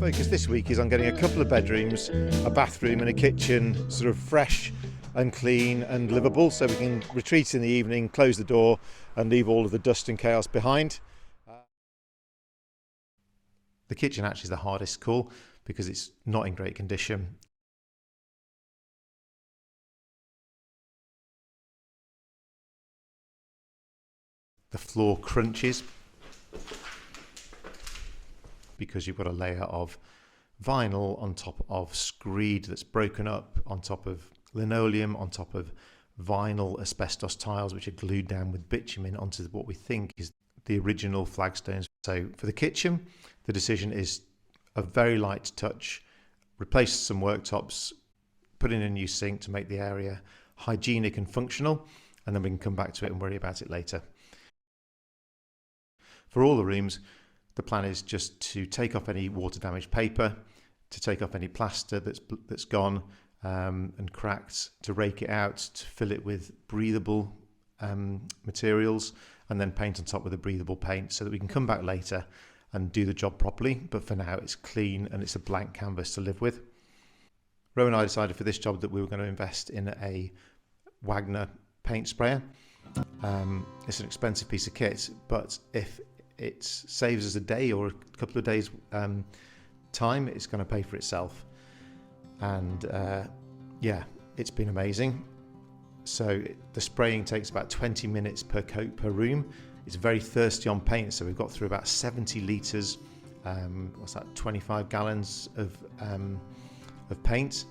focus this week is on getting a couple of bedrooms, a bathroom and a kitchen sort of fresh and clean and livable, so we can retreat in the evening, close the door and leave all of the dust and chaos behind. The kitchen actually is the hardest call because it's not in great condition. The floor crunches because you've got a layer of vinyl on top of screed that's broken up, on top of linoleum, on top of vinyl asbestos tiles which are glued down with bitumen onto what we think is the original flagstones. So for the kitchen, the decision is a very light touch, replace some worktops, put in a new sink to make the area hygienic and functional, and then we can come back to it and worry about it later. For all the rooms, the plan is just to take off any water damaged paper, to take off any plaster that's gone and cracked, to rake it out, to fill it with breathable materials, and then paint on top with a breathable paint so that we can come back later and do the job properly. But for now, it's clean and it's a blank canvas to live with. Ro and I decided for this job that we were going to invest in a Wagner paint sprayer. It's an expensive piece of kit, but if it saves us a day or a couple of days time, it's going to pay for itself. And yeah, it's been amazing. So the spraying takes about 20 minutes per coat per room. It's very thirsty on paint, so we've got through about 70 litres, what's that, 25 gallons of paint.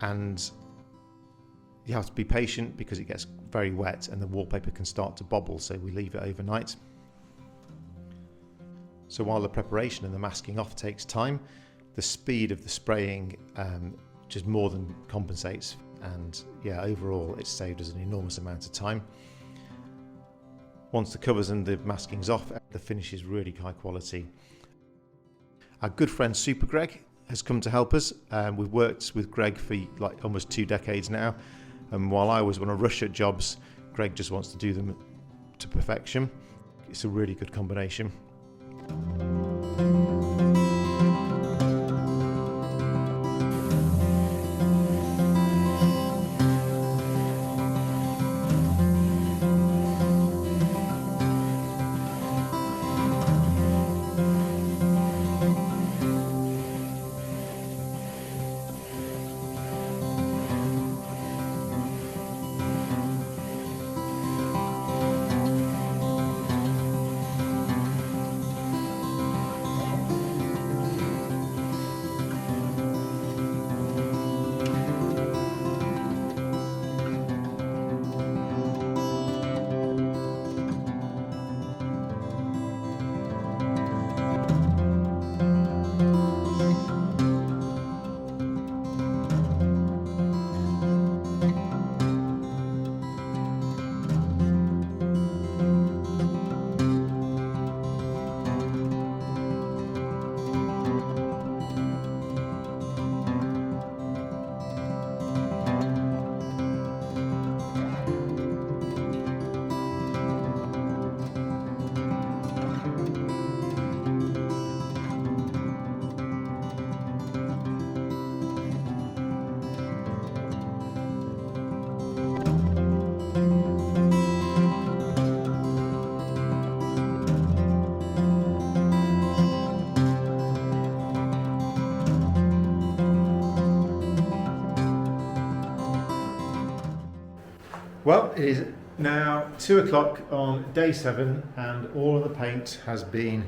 And you have to be patient because it gets very wet and the wallpaper can start to bobble, so we leave it overnight. So while the preparation and the masking off takes time, the speed of the spraying just more than compensates, and yeah, overall it's saved us an enormous amount of time. Once the covers and the masking's off, the finish is really high quality. Our good friend Super Greg has come to help us. We've worked with Greg for like almost 2 decades now, and while I always want to rush at jobs, Greg just wants to do them to perfection. It's a really good combination. Well, it is now 2 o'clock on day 7 and all of the paint has been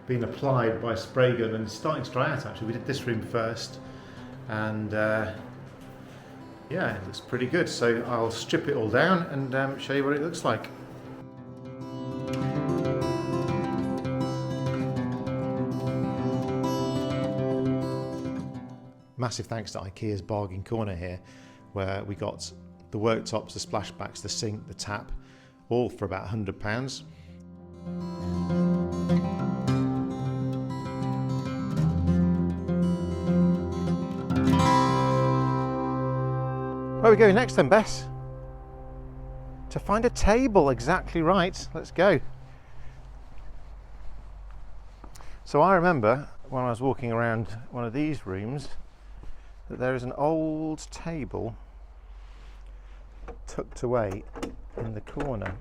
applied by spray gun and it's starting to dry out actually. We did this room first and yeah, it looks pretty good. So I'll strip it all down and show you what it looks like. Massive thanks to IKEA's Bargain Corner here, where we got the worktops, the splashbacks, the sink, the tap, all for about £100. Where are we going next then, Bess? To find a table, exactly right. Let's go. So I remember when I was walking around one of these rooms that there is an old table tucked away in the corner.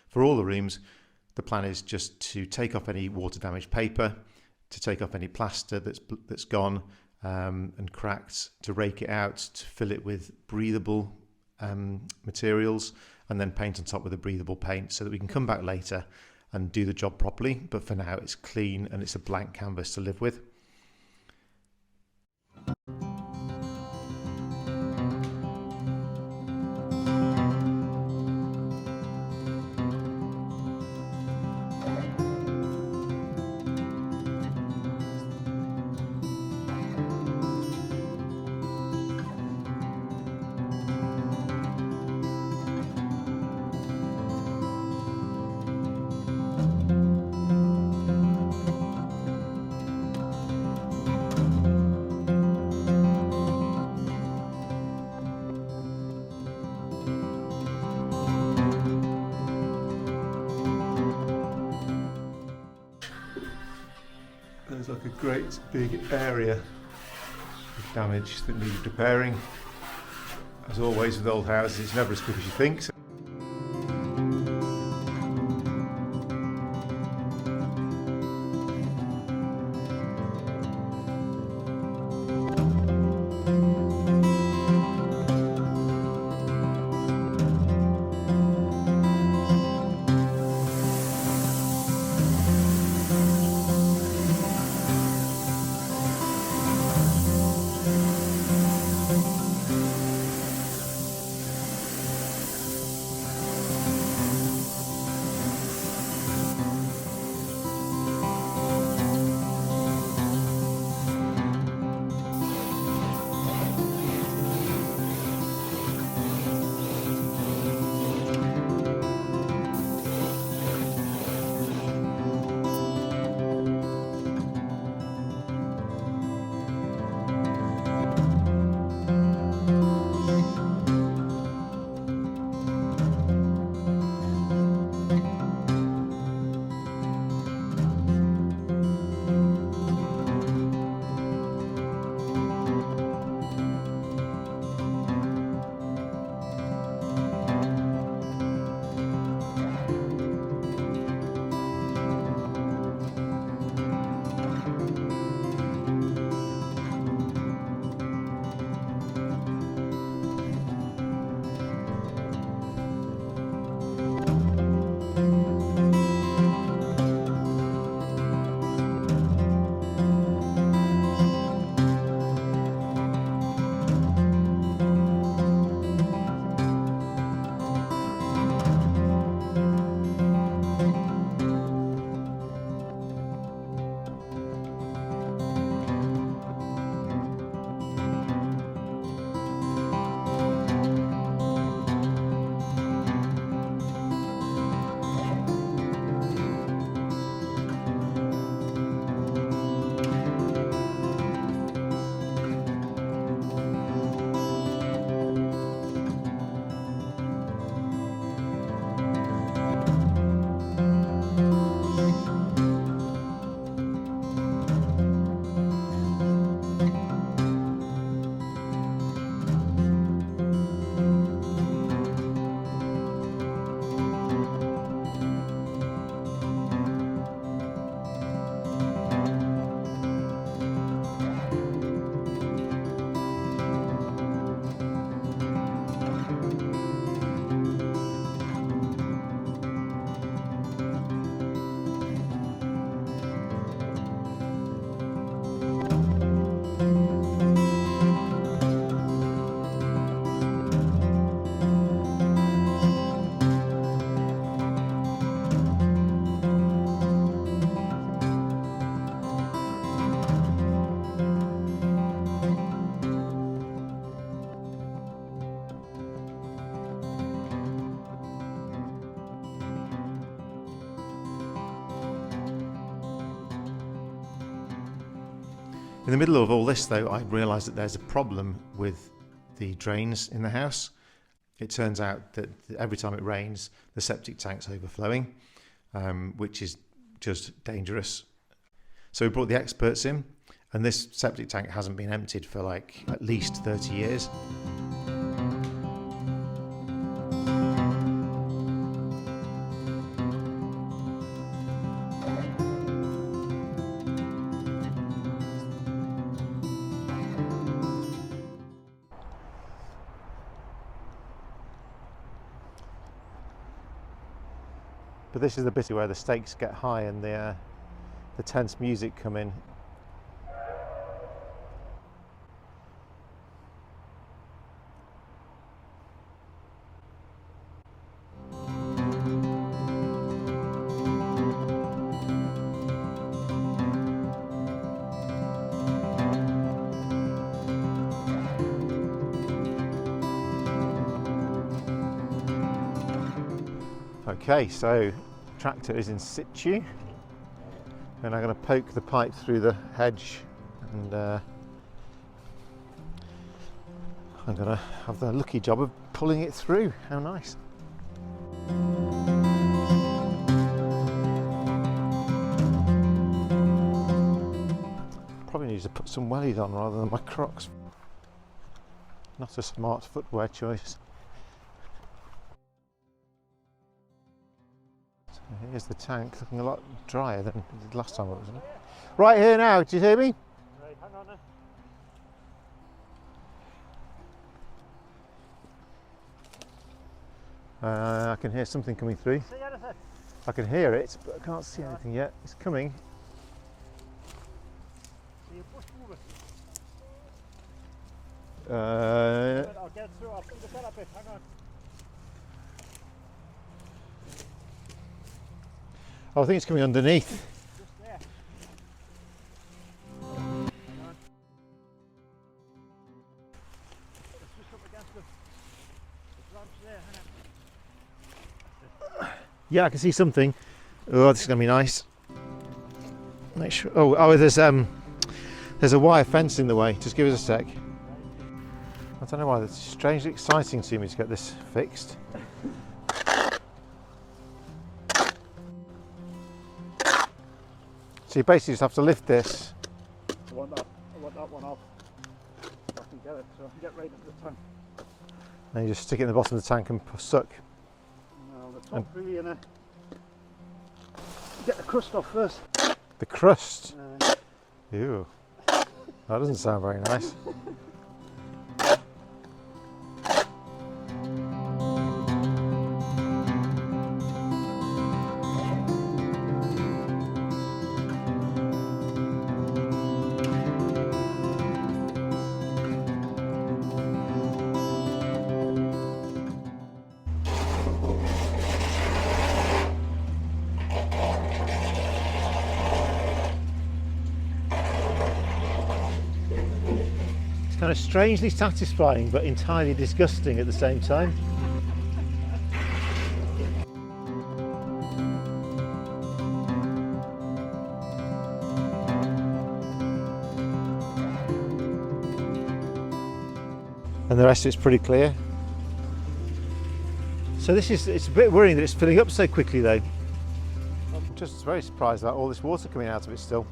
For all the rooms, the plan is just to take off any water damaged paper, to take off any plaster that's gone and cracked, to rake it out, to fill it with breathable materials, and then paint on top with a breathable paint so that we can come back later and do the job properly. But for now, it's clean and it's a blank canvas to live with. There's like a great big area of damage that needed repairing. As always with old houses, it's never as quick as you think. So In the middle of all this though, I realised that there's a problem with the drains in the house. It turns out that every time it rains, the septic tank's overflowing, which is just dangerous. So we brought the experts in, and this septic tank hasn't been emptied for like at least 30 years. But this is the bit where the stakes get high and the tense music come in. Okay, so tractor is in situ, and I'm going to poke the pipe through the hedge, and I'm going to have the lucky job of pulling it through. How nice. Probably need to put some wellies on rather than my Crocs. Not a smart footwear choice. Here's the tank, looking a lot drier than it did last time, wasn't it? Right here now, do you hear me? Right, hang on I can hear something coming through. See anything? I can hear it, but I can't see anything yet. It's coming. See a bush moving? I'll get through, I'll put the bed up it, hang on. Oh, I think it's coming underneath. Just there. Hang on. It's just up against the branch there, hang on. Yeah, I can see something. Oh, this is going to be nice. Make sure. Oh, there's a wire fence in the way. Just give us a sec. I don't know why. It's strangely exciting to me to get this fixed. So you basically just have to lift this. I want that one off. I can get it, so I can get right into the tank. And you just stick it in the bottom of the tank and suck. No, the top really in it. Get the crust off first. The crust? Ew. That doesn't sound very nice. Kind of strangely satisfying but entirely disgusting at the same time. And the rest of it's pretty clear. So it's a bit worrying that it's filling up so quickly though. I'm just very surprised about all this water coming out of it still.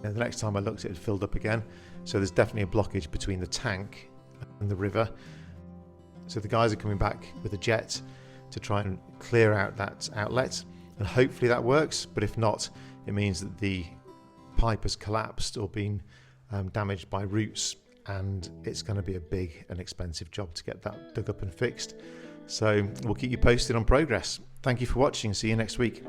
The next time I looked, it had filled up again. So there's definitely a blockage between the tank and the river. So the guys are coming back with a jet to try and clear out that outlet, and hopefully that works. But if not, it means that the pipe has collapsed or been damaged by roots, and it's going to be a big and expensive job to get that dug up and fixed. So we'll keep you posted on progress. Thank you for watching. See you next week.